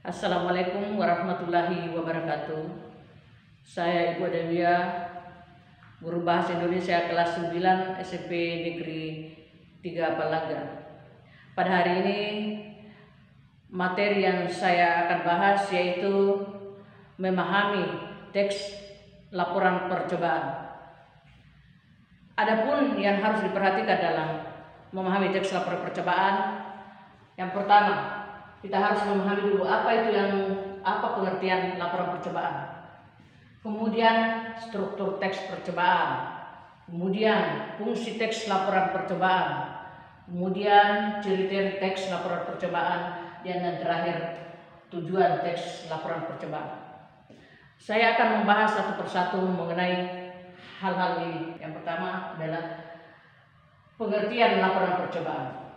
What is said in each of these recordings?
Assalamualaikum warahmatullahi wabarakatuh. Saya Ibu Dewia, Guru Bahasa Indonesia kelas 9 SMP Negeri 3 Balaga. Pada hari ini materi yang saya akan bahas yaitu memahami teks laporan percobaan. Adapun yang harus diperhatikan dalam memahami teks laporan percobaan, yang pertama, kita harus memahami dulu apa pengertian laporan percobaan. Kemudian struktur teks percobaan. Kemudian fungsi teks laporan percobaan. Kemudian ciri-ciri teks laporan percobaan, dan yang terakhir tujuan teks laporan percobaan. Saya akan membahas satu persatu mengenai hal-hal ini. Yang pertama adalah pengertian laporan percobaan.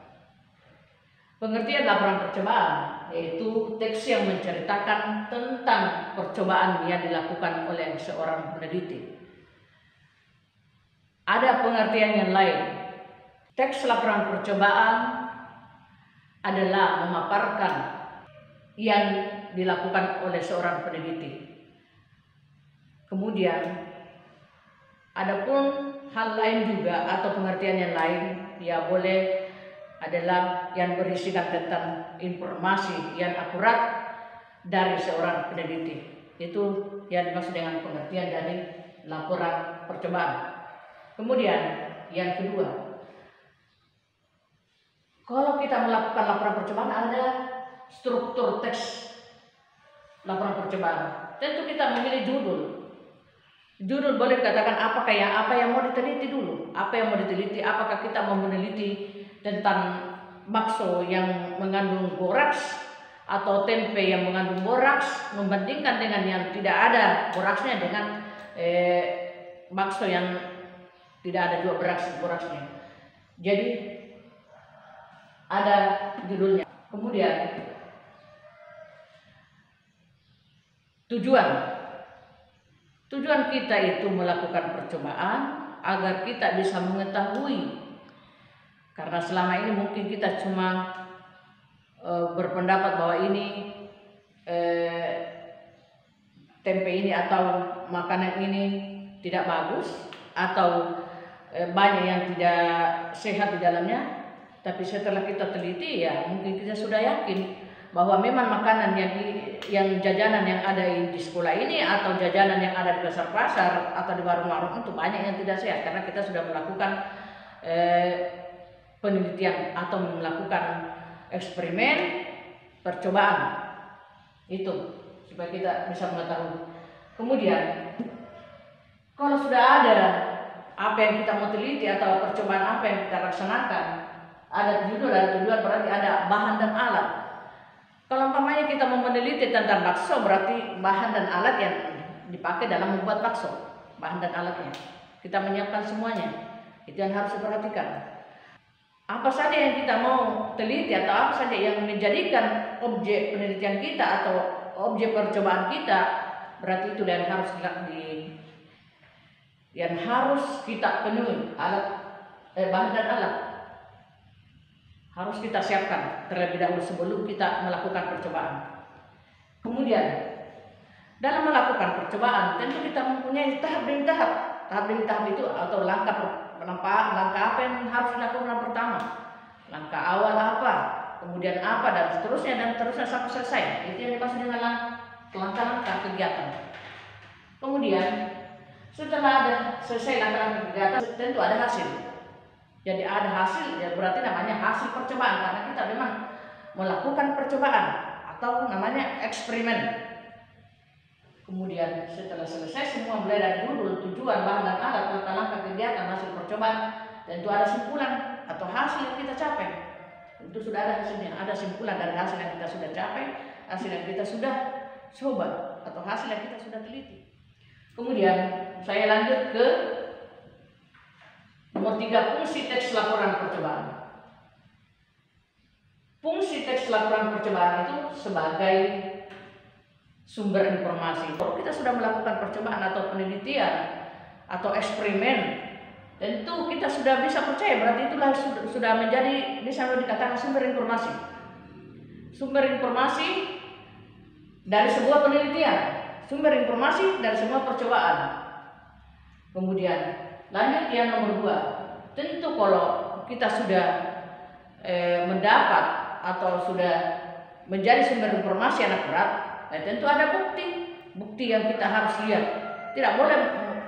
Pengertian laporan percobaan yaitu teks yang menceritakan tentang percobaan yang dilakukan oleh seorang peneliti. Ada pengertian yang lain. Teks laporan percobaan adalah memaparkan yang dilakukan oleh seorang peneliti. Kemudian adapun hal lain juga atau pengertian yang lain ya boleh adalah yang berisikan tentang informasi yang akurat dari seorang peneliti. Itu yang dimaksud dengan pengertian dari laporan percobaan. Kemudian yang kedua, kalau kita melakukan laporan percobaan ada struktur teks laporan percobaan. Tentu kita memilih judul. Judul boleh dikatakan apa yang mau diteliti dulu. Apa yang mau diteliti? Apakah kita mau meneliti tentang bakso yang mengandung boraks atau tempe yang mengandung boraks, membandingkan dengan yang tidak ada boraksnya dengan bakso yang tidak ada juga boraksnya. Jadi ada judulnya. Kemudian tujuan kita itu melakukan percobaan agar kita bisa mengetahui. Karena selama ini mungkin kita cuma berpendapat bahwa ini tempe ini atau makanan ini tidak bagus atau banyak yang tidak sehat di dalamnya. Tapi setelah kita teliti ya mungkin kita sudah yakin bahwa memang makanan yang jajanan yang ada di sekolah ini atau jajanan yang ada di pasar-pasar atau di warung-warung itu banyak yang tidak sehat, karena kita sudah melakukan penelitian atau melakukan eksperimen percobaan itu supaya kita bisa mengetahui. Kemudian kalau sudah ada apa yang kita mau teliti atau percobaan apa yang kita laksanakan, ada judul dan tujuan, berarti ada bahan dan alat. Kalau umpamanya kita mau meneliti tentang bakso, berarti bahan dan alat yang dipakai dalam membuat bakso, bahan dan alatnya kita menyiapkan semuanya. Itu yang harus diperhatikan. Apa saja yang kita mau teliti atau apa saja yang menjadikan objek penelitian kita atau objek percobaan kita, berarti itu yang harus kita penuhi, bahan dan alat harus kita siapkan terlebih dahulu sebelum kita melakukan percobaan. Kemudian dalam melakukan percobaan tentu kita mempunyai tahap demi tahap. Tahap demi tahap itu atau langkah apa yang harus dilakukan pertama, langkah awal apa, kemudian apa, dan seterusnya sampai selesai. Itu yang dimaksud dengan langkah-langkah kegiatan. Kemudian setelah ada selesai langkah-langkah kegiatan, tentu ada hasil. Jadi ada hasil, ya berarti namanya hasil percobaan, karena kita memang melakukan percobaan atau namanya eksperimen. Kemudian setelah selesai semua mulai dari judul, tujuan, bahan dan alat, langkah-langkah kegiatan, hasil percobaan, tentu ada simpulan atau hasil yang kita capai. Itu sudah ada hasilnya, ada simpulan dari hasil yang kita sudah capai, hasil yang kita sudah coba atau hasil yang kita sudah teliti. Kemudian saya lanjut ke nomor 3, fungsi teks laporan percobaan. Fungsi teks laporan percobaan itu sebagai sumber informasi. Kalau kita sudah melakukan percobaan atau penelitian atau eksperimen, tentu kita sudah bisa percaya, berarti itulah sudah menjadi bisa dikatakan sumber informasi. Sumber informasi dari sebuah penelitian, sumber informasi dari semua percobaan. Kemudian lanjut yang nomor 2, tentu kalau kita sudah mendapat atau sudah menjadi sumber informasi yang akurat, tentu ada bukti yang kita harus lihat. Tidak boleh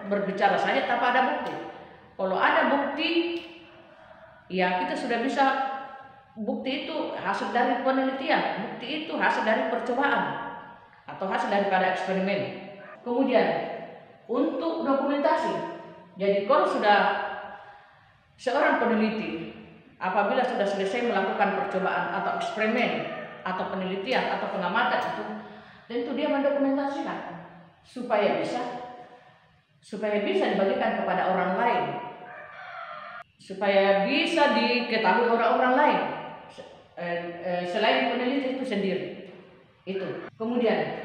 berbicara saja tanpa ada bukti. Kalau ada bukti, ya kita sudah bisa, bukti itu hasil dari penelitian, bukti itu hasil dari percobaan atau hasil daripada eksperimen. Kemudian untuk dokumentasi, jadi kalau sudah seorang peneliti apabila sudah selesai melakukan percobaan atau eksperimen atau penelitian atau pengamatan itu, tentu dia mendokumentasikan supaya bisa dibagikan kepada orang lain, supaya bisa diketahui orang-orang lain selain peneliti itu sendiri. Itu. Kemudian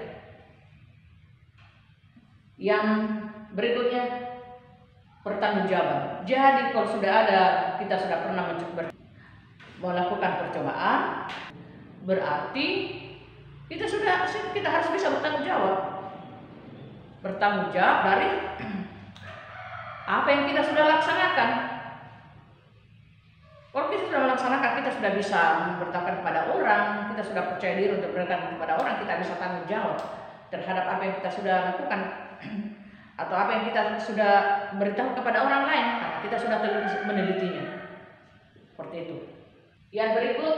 yang berikutnya, pertanggungjawaban. Jadi kalau kita sudah pernah melakukan percobaan, berarti kita harus bisa bertanggung jawab dari apa yang kita sudah laksanakan. Kalau kita sudah melaksanakan, kita sudah bisa memberitahukan kepada orang, kita sudah percaya diri untuk memberikan kepada orang, kita bisa tanggung jawab terhadap apa yang kita sudah lakukan atau apa yang kita sudah beritahu kepada orang lain, kita sudah menelitinya. Seperti itu. Yang berikut,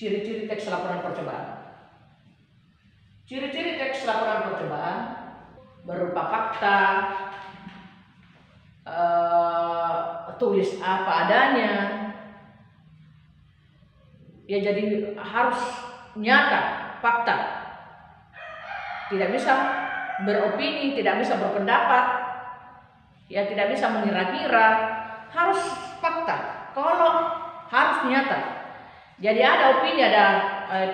ciri-ciri teks laporan percobaan. Ciri-ciri teks laporan percobaan berupa fakta, tulis apa adanya, ya jadi harus nyata, fakta. Tidak bisa beropini, tidak bisa berpendapat, ya tidak bisa mengira-kira, harus fakta. Kalau harus nyata. Jadi ada opini, ada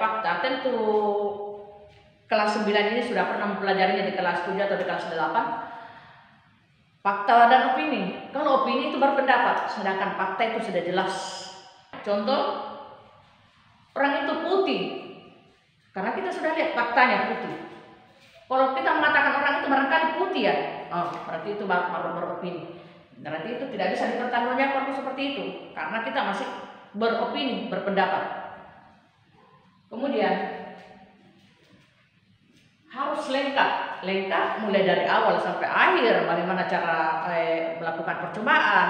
fakta. Tentu kelas 9 ini sudah pernah mempelajarinya di kelas 7 atau di kelas 8. Fakta dan opini. Kalau opini itu berpendapat, sedangkan fakta itu sudah jelas. Contoh, orang itu putih, karena kita sudah lihat faktanya putih. Kalau kita mengatakan orang itu barangkali putih ya, berarti itu baru beropini. Berarti itu tidak bisa dipertanggungjawabkan seperti itu, karena kita masih beropini, berpendapat. Kemudian harus lengkap mulai dari awal sampai akhir, bagaimana cara melakukan percobaan,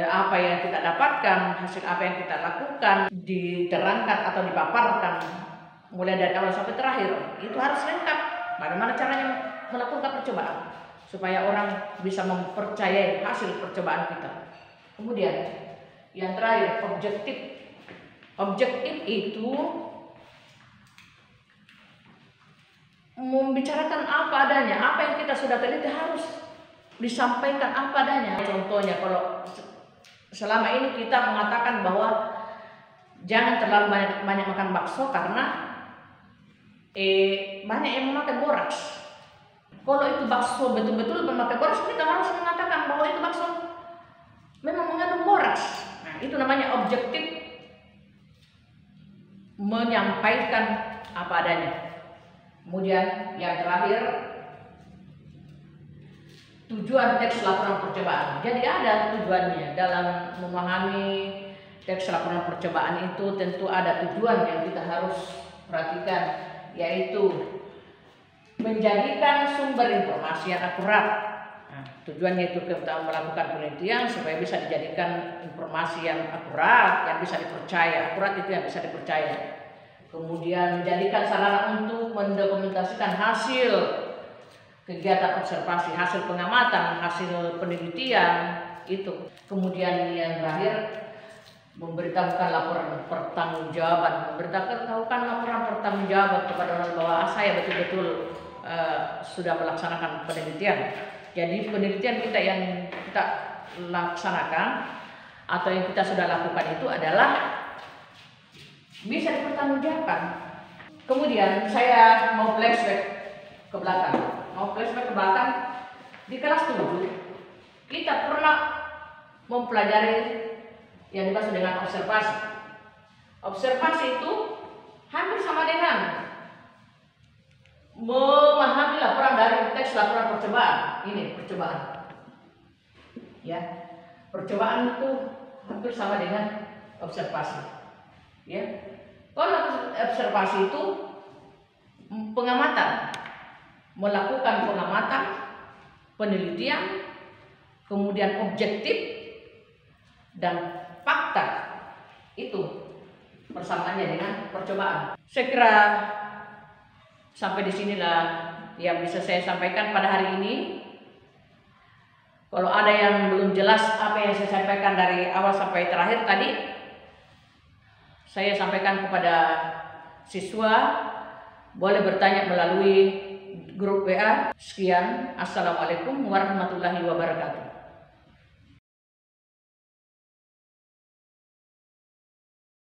apa yang kita dapatkan, hasil apa yang kita lakukan, diterangkan atau dipaparkan mulai dari awal sampai terakhir. Itu harus lengkap, bagaimana caranya melakukan percobaan supaya orang bisa mempercayai hasil percobaan kita. Kemudian yang terakhir, objektif itu membicarakan apa adanya, apa yang kita sudah teliti harus disampaikan apa adanya. Contohnya, kalau selama ini kita mengatakan bahwa jangan terlalu banyak makan bakso karena banyak yang memakai boraks. Kalau itu bakso betul-betul memakai boraks, kita harus mengatakan bahwa itu bakso memang mengandung boraks. Nah, itu namanya objektif, menyampaikan apa adanya. Kemudian yang terakhir, tujuan teks laporan percobaan. Jadi ada tujuannya dalam memahami teks laporan percobaan itu, tentu ada tujuan yang kita harus perhatikan, yaitu menjadikan sumber informasi yang akurat. Nah, tujuannya itu kita melakukan penelitian supaya bisa dijadikan informasi yang akurat, yang bisa dipercaya. Akurat itu yang bisa dipercaya. Kemudian menjadikan sarana untuk mendokumentasikan hasil kegiatan observasi, hasil pengamatan, hasil penelitian itu. Kemudian yang terakhir, memberitahukan laporan pertanggungjawaban, memberitahukan laporan pertanggungjawaban kepada orang bahwa saya betul-betul sudah melaksanakan penelitian. Jadi penelitian kita yang kita laksanakan atau yang kita sudah lakukan itu adalah bisa dipertanggungjawabkan. Kemudian saya mau flashback ke belakang. Di kelas 7 kita pernah mempelajari yang dimaksud dengan observasi. Observasi itu hampir sama dengan memahami laporan dari teks laporan percobaan. Ini percobaan. Ya. Percobaan itu hampir sama dengan observasi. Ya. Kalau observasi itu pengamatan, melakukan pengamatan, penelitian, kemudian objektif dan fakta. Itu persamaannya dengan percobaan. Saya kira sampai di sinilah yang bisa saya sampaikan pada hari ini. Kalau ada yang belum jelas apa yang saya sampaikan dari awal sampai terakhir tadi, saya sampaikan kepada siswa, boleh bertanya melalui grup WA. Sekian, assalamualaikum warahmatullahi wabarakatuh.